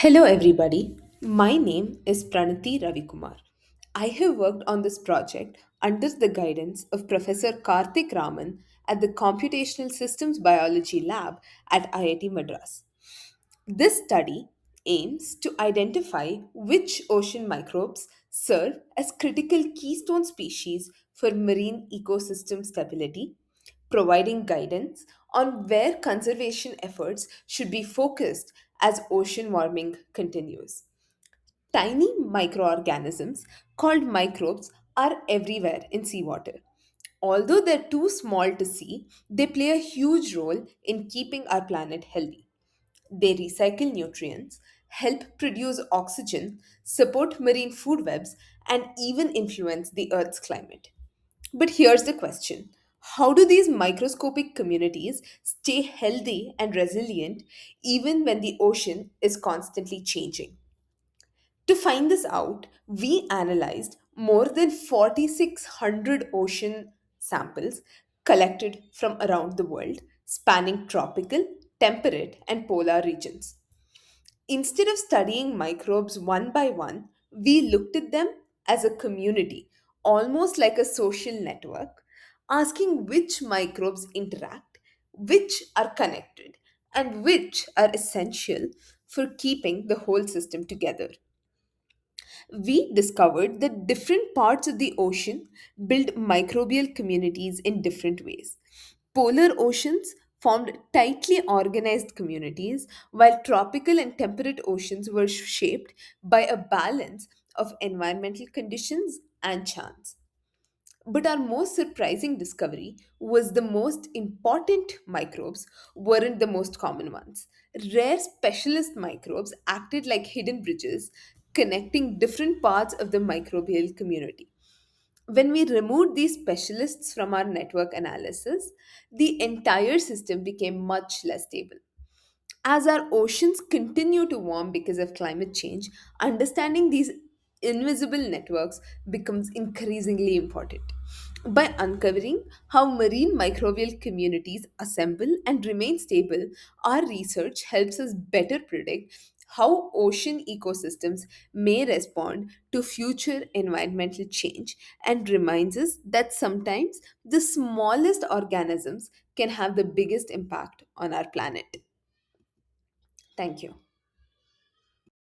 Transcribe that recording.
Hello, everybody. My name is Pranathi Ravikumar. I have worked on this project under the guidance of Professor Karthik Raman at the Computational Systems Biology Lab at IIT Madras. This study aims to identify which ocean microbes serve as critical keystone species for marine ecosystem stability, providing guidance on where conservation efforts should be focused as ocean warming continues. Tiny microorganisms called microbes are everywhere in seawater. Although they're too small to see, they play a huge role in keeping our planet healthy. They recycle nutrients, help produce oxygen, support marine food webs, and even influence the Earth's climate. But here's the question: how do these microscopic communities stay healthy and resilient even when the ocean is constantly changing? To find this out, we analyzed more than 4,600 ocean samples collected from around the world, spanning tropical, temperate, and polar regions. Instead of studying microbes one by one, we looked at them as a community, almost like a social network, asking which microbes interact, which are connected, and which are essential for keeping the whole system together. We discovered that different parts of the ocean build microbial communities in different ways. Polar oceans formed tightly organized communities, while tropical and temperate oceans were shaped by a balance of environmental conditions and chance. But our most surprising discovery was the most important microbes weren't the most common ones. Rare specialist microbes acted like hidden bridges, connecting different parts of the microbial community. When we removed these specialists from our network analysis, the entire system became much less stable. As our oceans continue to warm because of climate change, understanding these invisible networks becomes increasingly important. By uncovering how marine microbial communities assemble and remain stable, our research helps us better predict how ocean ecosystems may respond to future environmental change and reminds us that sometimes the smallest organisms can have the biggest impact on our planet. Thank you.